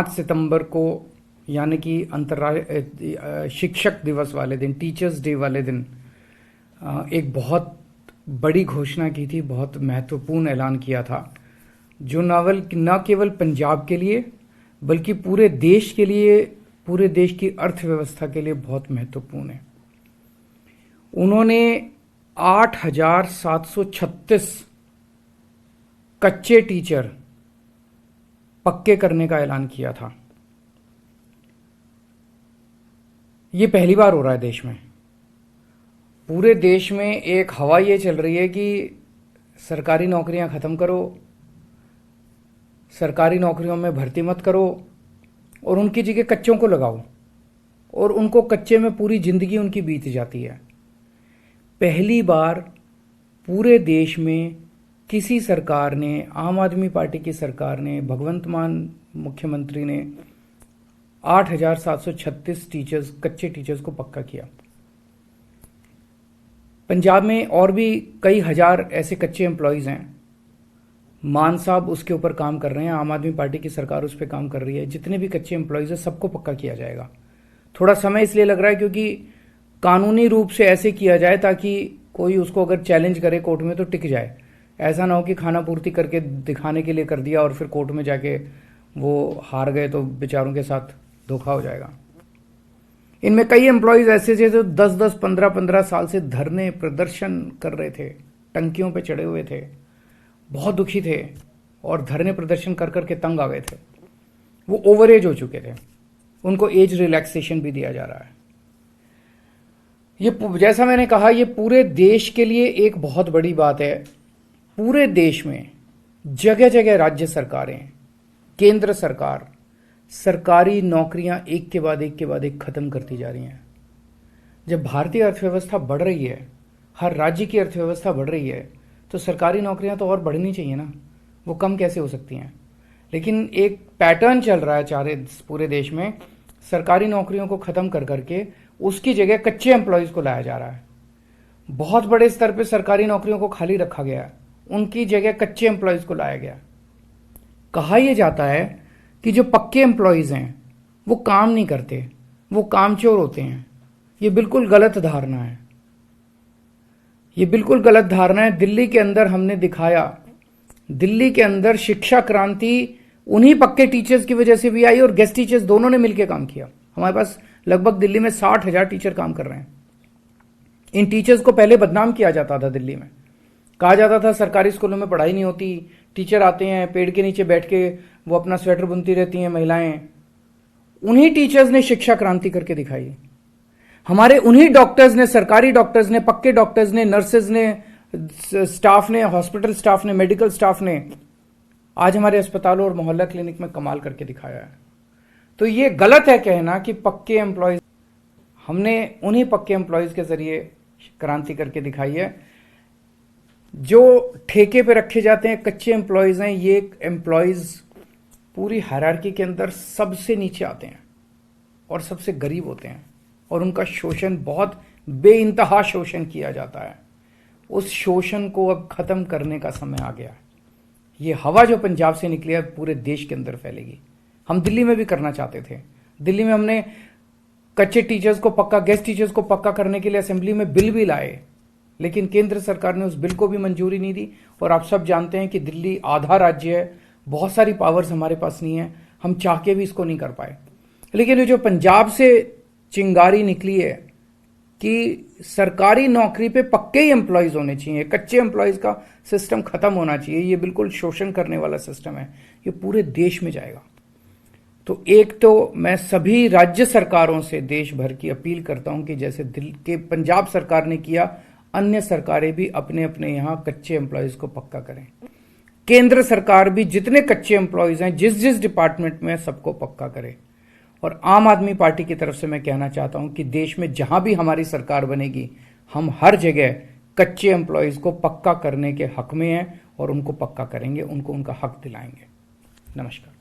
5 सितंबर को यानी कि अंतर्राष्ट्रीय शिक्षक दिवस वाले दिन, टीचर्स डे वाले दिन एक बहुत बड़ी घोषणा की थी, बहुत महत्वपूर्ण ऐलान किया था, जो न केवल पंजाब के लिए बल्कि पूरे देश के लिए, पूरे देश की अर्थव्यवस्था के लिए बहुत महत्वपूर्ण है। उन्होंने 8,736 कच्चे टीचर पक्के करने का ऐलान किया था। ये पहली बार हो रहा है देश में। पूरे देश में एक हवा ये चल रही है कि सरकारी नौकरियां खत्म करो, सरकारी नौकरियों में भर्ती मत करो और उनकी जगह कच्चों को लगाओ, और उनको कच्चे में पूरी जिंदगी उनकी बीत जाती है। पहली बार पूरे देश में किसी सरकार ने, आम आदमी पार्टी की सरकार ने, भगवंत मान मुख्यमंत्री ने 8,736 टीचर्स, कच्चे टीचर्स को पक्का किया। पंजाब में और भी कई हजार ऐसे कच्चे एम्प्लॉयज हैं। मान साहब उसके ऊपर काम कर रहे हैं, आम आदमी पार्टी की सरकार उस पर काम कर रही है। जितने भी कच्चे एम्प्लॉयज हैं सबको पक्का किया जाएगा। थोड़ा समय इसलिए लग रहा है क्योंकि कानूनी रूप से ऐसे किया जाए ताकि कोई उसको अगर चैलेंज करे कोर्ट में तो टिक जाए। ऐसा ना हो कि खाना पूर्ति करके दिखाने के लिए कर दिया और फिर कोर्ट में जाके वो हार गए तो बेचारों के साथ धोखा हो जाएगा। इनमें कई एम्प्लॉयज ऐसे थे जो 10-10, 15-15 साल से धरने प्रदर्शन कर रहे थे, टंकियों पे चढ़े हुए थे, बहुत दुखी थे और धरने प्रदर्शन कर करके तंग आ गए थे। वो ओवर एज हो चुके थे, उनको एज रिलैक्सेशन भी दिया जा रहा है। ये जैसा मैंने कहा, ये पूरे देश के लिए एक बहुत बड़ी बात है। पूरे देश में जगह जगह राज्य सरकारें, केंद्र सरकार सरकारी नौकरियां एक के बाद एक खत्म करती जा रही हैं। जब भारतीय अर्थव्यवस्था बढ़ रही है, हर राज्य की अर्थव्यवस्था बढ़ रही है, तो सरकारी नौकरियां तो और बढ़नी चाहिए ना, वो कम कैसे हो सकती हैं। लेकिन एक पैटर्न चल रहा है पूरे देश में, सरकारी नौकरियों को खत्म कर करके उसकी जगह कच्चे एम्प्लॉयज को लाया जा रहा है। बहुत बड़े स्तर पे सरकारी नौकरियों को खाली रखा गया, उनकी जगह कच्चे एम्प्लॉयज को लाया गया। कहा यह जाता है कि जो पक्के एम्प्लॉयज हैं वो काम नहीं करते, वो कामचोर होते हैं। ये बिल्कुल गलत धारणा है, ये बिल्कुल गलत धारणा है। दिल्ली के अंदर हमने दिखाया, दिल्ली के अंदर शिक्षा क्रांति उन्हीं पक्के टीचर्स की वजह से भी आई और गेस्ट टीचर्स दोनों ने मिलकर काम किया। हमारे पास लगभग दिल्ली में 60,000 टीचर काम कर रहे हैं। इन टीचर्स को पहले बदनाम किया जाता था दिल्ली में, कहा जाता था सरकारी स्कूलों में पढ़ाई नहीं होती, टीचर आते हैं पेड़ के नीचे बैठ के वो अपना स्वेटर बुनती रहती हैं महिलाएं। उन्हीं टीचर्स ने शिक्षा क्रांति करके दिखाई। हमारे उन्हीं डॉक्टर्स ने, सरकारी डॉक्टर्स ने, पक्के डॉक्टर्स ने, नर्सेज ने, स्टाफ ने, हॉस्पिटल स्टाफ ने, मेडिकल स्टाफ ने आज हमारे अस्पतालों और मोहल्ला क्लिनिक में कमाल करके दिखाया है। तो ये गलत है कहना कि पक्के एम्प्लॉयज, हमने उन्हीं पक्के एम्प्लॉयज के जरिए क्रांति करके दिखाई है। जो ठेके पे रखे जाते हैं कच्चे एम्प्लॉयज हैं, ये एम्प्लॉयज पूरी हायरार्की के अंदर सबसे नीचे आते हैं और सबसे गरीब होते हैं और उनका शोषण, बहुत बेइंतहा शोषण किया जाता है। उस शोषण को अब खत्म करने का समय आ गया है। ये हवा जो पंजाब से निकली है पूरे देश के अंदर फैलेगी। हम दिल्ली में भी करना चाहते थे। दिल्ली में हमने कच्चे टीचर्स को पक्का, गेस्ट टीचर्स को पक्का करने के लिए असेंबली में बिल भी लाए, लेकिन केंद्र सरकार ने उस बिल को भी मंजूरी नहीं दी। और आप सब जानते हैं कि दिल्ली आधा राज्य है, बहुत सारी पावर्स हमारे पास नहीं है, हम चाह के भी इसको नहीं कर पाए। लेकिन ये जो पंजाब से चिंगारी निकली है कि सरकारी नौकरी पे पक्के ही एम्प्लॉयज होने चाहिए, कच्चे एम्प्लॉयज का सिस्टम खत्म होना चाहिए, ये बिल्कुल शोषण करने वाला सिस्टम है, ये पूरे देश में जाएगा। तो एक तो मैं सभी राज्य सरकारों से देश भर की अपील करता हूं कि जैसे दिल्ली के पंजाब सरकार ने किया, अन्य सरकारें भी अपने अपने यहां कच्चे एम्प्लॉयज को पक्का करें। केंद्र सरकार भी जितने कच्चे एम्प्लॉयज हैं जिस जिस डिपार्टमेंट में, सबको पक्का करे। और आम आदमी पार्टी की तरफ से मैं कहना चाहता हूं कि देश में जहां भी हमारी सरकार बनेगी, हम हर जगह कच्चे एम्प्लॉयज को पक्का करने के हक में हैं और उनको पक्का करेंगे, उनको उनका हक दिलाएंगे। नमस्कार।